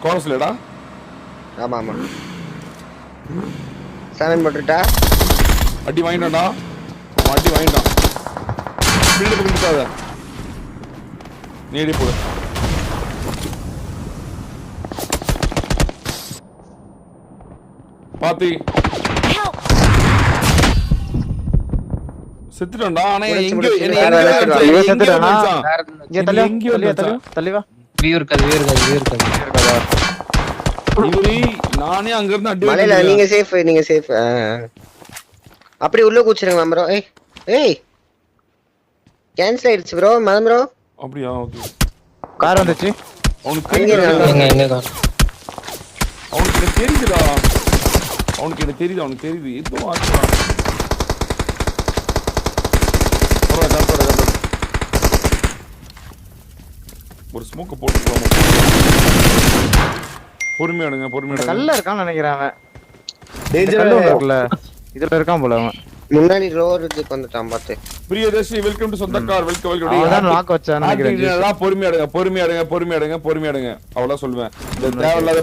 கோரஸ்லடா. ஆமா ஆமா 7 போட்டுட்டா. அடி வாங்கிட்டான்டா. அடி வாங்கிட்டான். பில்ட் பண்ணிட்டாத. நேடி போடு. பாத்தி செத்துட்டான்டா. ஆனா எங்க செத்துட்டானா? இங்க தள்ளி வா. வியூ இருக்காது. இவரி நானே அங்க இருந்து அடி மலையில நீங்க சேஃப். அப்படி உள்ள கூச்சிருங்க ப்ரோ. ஏய் கேன்சல் ஆயிடுச்சு ப்ரோ. மதம் ப்ரோ. அப்படியா? ஓகே. கார் வந்துச்சு. அவனுக்கு எங்க அவனுக்கு தெரியுதுடா. அவனுக்கு தெரியுது. ஏதோ ஆச்சுடா. ஒரு ஸ்மோக்க போட்டு போவோம். பொறுமையா எடுங்க. கல்ல இருக்கான்னு நினைக்கிறேன் அவன். டேஞ்சர் இருக்குல்ல. இதுல இருக்கான் போல அவன். முன்னாடி ரோருக்கு வந்துட்டான் பாத்து. பிரியதர்ஷி வெல்கம் டு சொந்தக்கார். வெல்கம். அவன் நாக் வச்சான்னு நினைக்கிறேன். பொறுமையா எடுங்க. அவ்வளவு சொல்லுவேன். இந்த தேவையில்லாத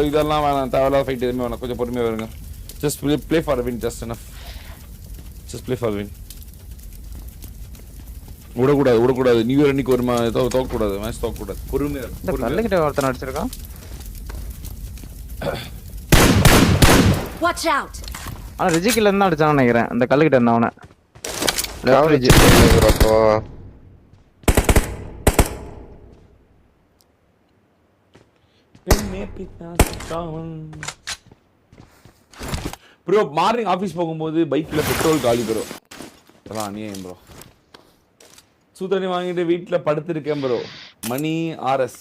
இதெல்லாம் வேணாம். தேவையில்லாத ஃபைட் எதுவுமே வேணாம். கொஞ்சம் பொறுமையா வருங்க. Just play for a win, just enough. Just play for a win. விடக்கூடாது. நியூ இயர் அன்னைக்கு ஒரு தோக்கக்கூடாது. மேட்ச் தோக்கக்கூடாது. பொறுமையா இந்த கல்லுகிட்ட ஒருத்தன் அடிச்சிருக்கான். Watch out. ஆனா ரிஜிக்கில இருந்து அடிச்சான்னு நினைக்கிறேன். அந்த கல்லுகிட்ட இருந்தா அவனை. ப்ரோ மார்னிங் ஆபீஸ் போகும்போது பைக்ல பெட்ரோல் காலி ப்ரோ. அதான் அநியாயம் ப்ரோ. சூத்தண்ணி வாங்கிட்டு வீட்டுல படுத்திருக்கேன் ப்ரோ. மணி RS.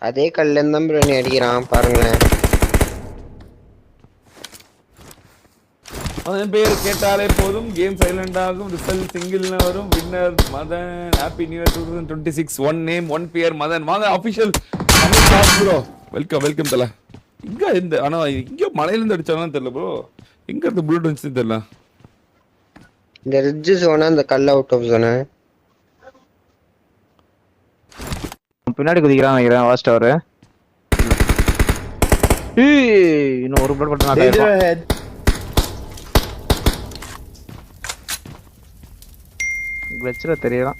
அதே கல்ல இருந்தான் ப்ரோ நீ அடிக்கிறான் பாருங்களேன். அதன் பேர் கேட்டாலே போதும். கேம் சைலண்ட் ஆகும். ரிசல்ட் சிங்கிள்னு வரும். Winner Madan. Happy new year 2026. One name one fear Madan. வாங்க ஆபீஷியல் ப்ரோ. வெல்கம் தல. இங்க இந்த ஆனா இங்க மலையில இருந்து அடிச்சானு தெரியல ப்ரோ. எங்க இருந்து புல்லட் வந்துச்சு தெரியல. இந்த ரிட்ஜ் ஜோனா இந்த கல் அவுட் ஆஃப் ஜோனா. பின்னாடி குதிக்கிறான் நினைக்கிறேன். வாஸ்ட் அவரு. இன்னும் ஒரு புல்லட் மட்டும் நான் கிளட்ச்ல தெரியலாம்.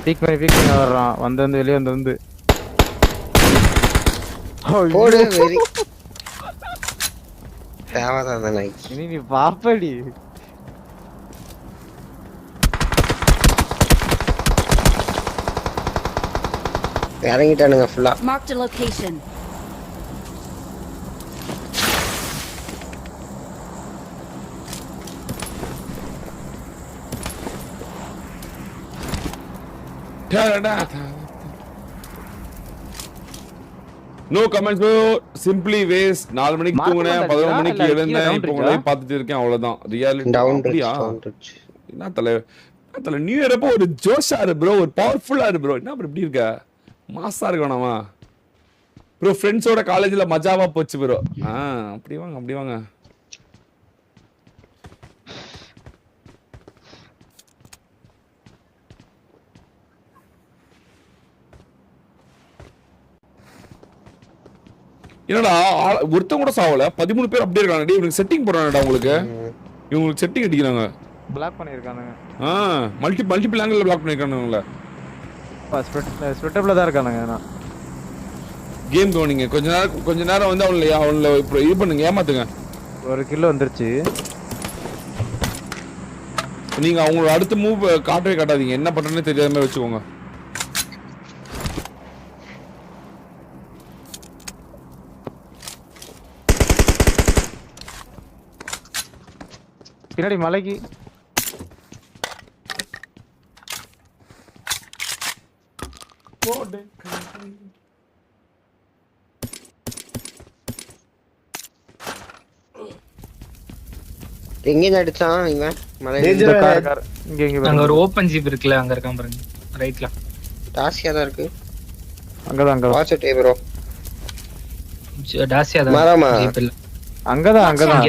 பீக் பண்ணி வர்றான். வந்து வெளியே வந்து போடு வெரி தேவதான் தானே. இனி நீ பாப்படி. இறங்கிட்டானுங்க ஃபுல்லா. Marked a location. No comments bro. Simply waste. 4 மணிக்கு தூங்குனேன். 11 மணிக்கு எழுந்தேன். இப்போ உங்களை பார்த்துட்டு இருக்கேன். அவ்வளவுதான் ரியாலிட்டி. அப்படியா? என்ன தல நியூ இயர் அப்போ ஒரு ஜோஷா இரு ப்ரோ. ஒரு பவர்ஃபுல்லா இரு ப்ரோ. என்ன ப்ரோ இப்படி இருக்க? மாசா இருக்கணுமா ப்ரோ? ஃப்ரெண்ட்ஸோட காலேஜ்ல மஜாவா போச்சு ப்ரோ. அப்படி வாங்க. என்னடா ஒருத்தன் கூட சாவல. 13 பேர் அப்படியே இருக்காங்க. டேய் இவனுக்கு செட்டிங் போறானடா. இவங்களுக்கு செட்டிங் அடிக்கிறாங்க. பிளாக் பண்ணிருக்கானுங்க. மல்டிபிள் ஆங்கிள் பிளாக் பண்ணிருக்கானுங்கள. ஸ்பிளிட்டப்ல தான் இருக்கானுங்க. கேம் கவுனிங்க. கொஞ்ச நேரம் வந்து அவங்கள இது பண்ணுங்க. ஏமாத்துங்க. ஒரு கில் வந்துருச்சு. நீங்க அவங்களோட அடுத்த மூவ் காட்டவே காட்டாதீங்க. என்ன பண்றேன்னு தெரியாத மாதிரி வச்சுக்கோங்க. பின்னாடி மலைக்கு எங்க அடிச்சான் இவன்? அங்க ஒரு ஓபன் ஜீப் இருக்குல, அங்க இருக்கான் பாருங்க ரைட்ல. டாஸ்கியா தான் இருக்கு. அங்கதான் வாட்ச் டே ப்ரோ. டாசியா தான் மரமா? ஜீப் இல்ல. அங்கதான்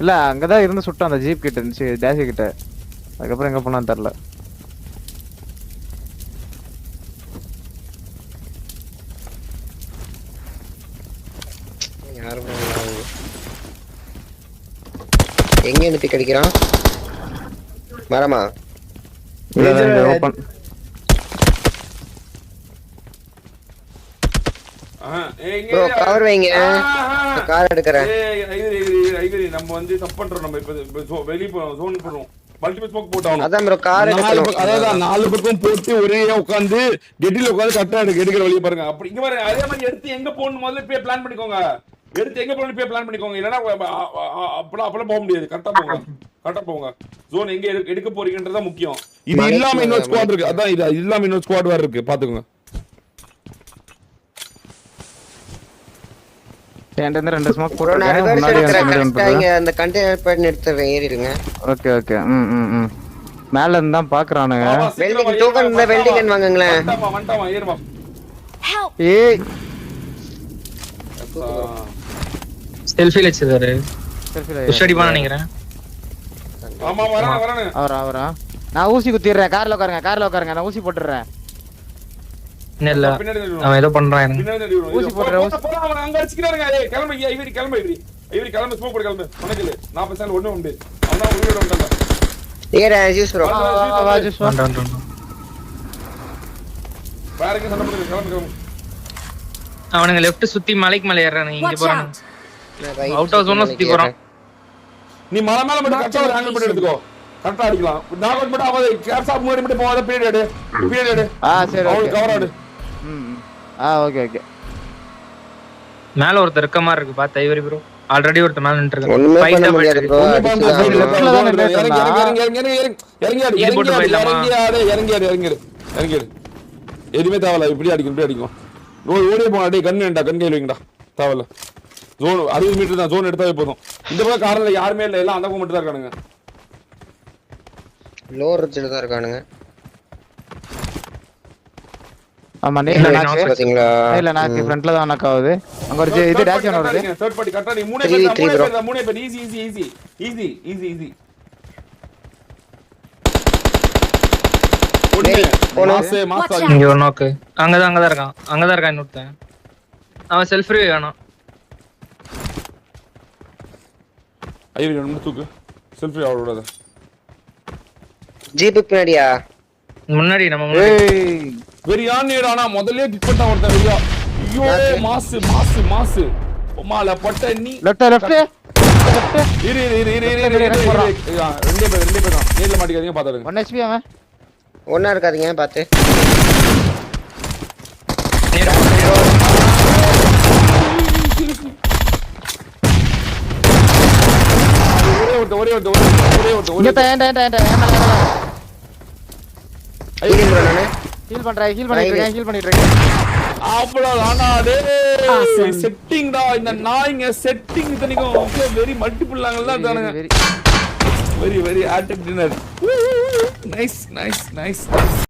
இல்ல அங்கதான் இருந்து சுட்டான் அந்த ஜீப் கிட்ட இருந்துச்சு டேஷ் கிட்ட. அதுக்கப்புறம் எங்க போனான்னு தெரியல. யாரும் எங்க இருந்து கிடைக்கிறான்? மரமா? ஓபன் ப்ரோ கவர் வைங்க. கார் எடுக்கறேன். நம்ம வந்து தப்பு பண்றோம். நம்ம இப்ப வெளிய போறோம், ஜோன் போறோம். மல்டிபிள் ஸ்மோக் போட்டானோ. அதான் ப்ரோ கார் எடுக்கணும். அதான் நாலு பக்கம் போட்டு ஒரேயா உட்கார்ந்து கெட்டில உட்கார்ந்து கட்டா எடுக்கிற வழிய பாருங்க. அப்படி இங்க பாருங்க. அதே மாதிரி எடுத்து எங்க போகணும் முதல்ல போய் பிளான் பண்ணிக்கோங்க. எடுத்து எங்க போகணும் போய் பிளான் பண்ணிக்கோங்க. இல்லனா அப்பலாம் போக முடியாது. கரெக்ட்டா போங்க. ஜோன் எங்க எடுக்க போறீங்கன்றத முக்கியம். இது இல்லாம இன்னொரு ஸ்குவாட் இருக்கு. அதான் இது இல்லாம இன்னொரு ஸ்குவாட் வேற இருக்கு. பாத்துக்கோங்க. என்கிட்ட ரெண்டு ஸ்மோக் ப்ரோ நான் ரிவர்ஸ் எடுக்கறேன். இங்க அந்த கண்டெய்னர் பேட் எடுத்து ஏறிடுங்க. Okay okay. மேல இருந்து தான் பாக்குறானுங்க. வெல்டிங் டோக்கன் இந்த வெல்டிங் கன் வாங்குங்களே. வந்துட்டாமா ஏறுமா. ஏய் செல்ஃபில வச்சிருக்காரு. செல்ஃபில புஷ் அடி பண்ண நினைக்கிறேன். ஆமா வரானே. அவரா நான் ஊசி குத்திடுறேன். கார்ல உட்காருங்க நான் ஊசி போட்டுறேன். இல்ல அவன் ஏதோ பண்றான். ஊசி போடுறேன். அவன் அங்க அடிச்சுக்கிறாங்க. ஏய் கிளம்பு இவரி கிளம்பு ஸ்மோக் போடு கிளம்பு. உனக்கு 40% ஒண்ணு உண்டு. அவனா உயிரோட வந்தாங்க. ஏற ஜூஸ் ப்ரோ. வா ஜூஸ் வா. பாருங்க சண்டை போடுங்க. கிளம்பு. அவனுங்க லெஃப்ட் சுத்தி மலைக்கு மேல ஏறறானுங்க. இங்க போறானுங்க. அவுட் ஆஃப் ஜோன்ல சுத்தி போறான். நீ மலை மேல மட்டும் கரெக்ட்டா ஒரு ஆங்கிள் பண்ணி எடுத்துக்கோ. கரெக்ட்டா அடிக்கலாம். நான் மட்டும் அவ கேப்ஸ் ஆப் முன்னாடி மட்டும் போவாத பீரியட் எடு. சரி ஓகே. கவர் ஆடு. ஓகே. மேல ஒருத்தர் இருக்க மாதிரி இருக்கு. பாத்து ஐவரி ப்ரோ. ஆல்ரெடி ஒருத்தர் மேல நின்னுட்டு இருக்கான். ஒண்ணுமே பண்ண முடியாது ப்ரோ. இறங்கி எதுவுமே தேவையில்ல. இப்படி அடிக்கும். ஓடியே போனா டே கன் கையில் வைங்கடா. தேவையில்ல. ஜோன் 60 மீட்டர் தான். ஜோன் எடுத்தாவே போதும். இந்த பக்கம் கார்ல யாருமே இல்ல. எல்லாம் அந்த பக்கம் மட்டும் தான் இருக்கானுங்க. லோ ரிட்ஜ்ல தான் இருக்கானுங்க. ஆமா நேல நாக்கு பாத்தீங்களா? நேல நாக்கு ஃப்ரண்ட்ல தான் நாக் ஆகுது. அங்க ஒரு இது டேஷ் ஒன்னு வருது. தேர்ட் பார்ட்டி கரெக்ட்டா நீ மூணே பேர் ஈஸி. மாஸ் இங்க ஒரு நாக்கு. அங்கதான் இருக்கான் இன்னொருத்தன். அவன் செல்ஃப் ரிவே வேணும். ஐயோ நம்ம தூக்கு. செல்ஃபி ஆவறோட. ஜீப் பின்னாடியா? முன்னாடி நம்ம முன்னாடி. வெரியான் நேடானா முதல்லயே கிக் பண்ணா ஒருத்தன் வெரியா. ஐயோ மாஸ். உமால பட்ட நீ லெஃப்ட் இரு. ரெண்டே பேர் தான். நேர்ல மாட்டிக்காதீங்க பாத்துடுங்க. 1 HP அவன். ஒண்ணா இருக்காதீங்க பாத்து. ஒரே இங்க ஏன்டா ஐடி ப்ரோ நானே ஹீல் பண்ணிட்டு இருக்கேன். அவ்வளவுதானா டேய். செட்டிங்டா இந்த நாய்ங்க செட்டிங் இத்தனைக்கும் வெரி மல்டிபிள் ஆங்கிள் தான் தானுங்க. Very added dinner. நைஸ்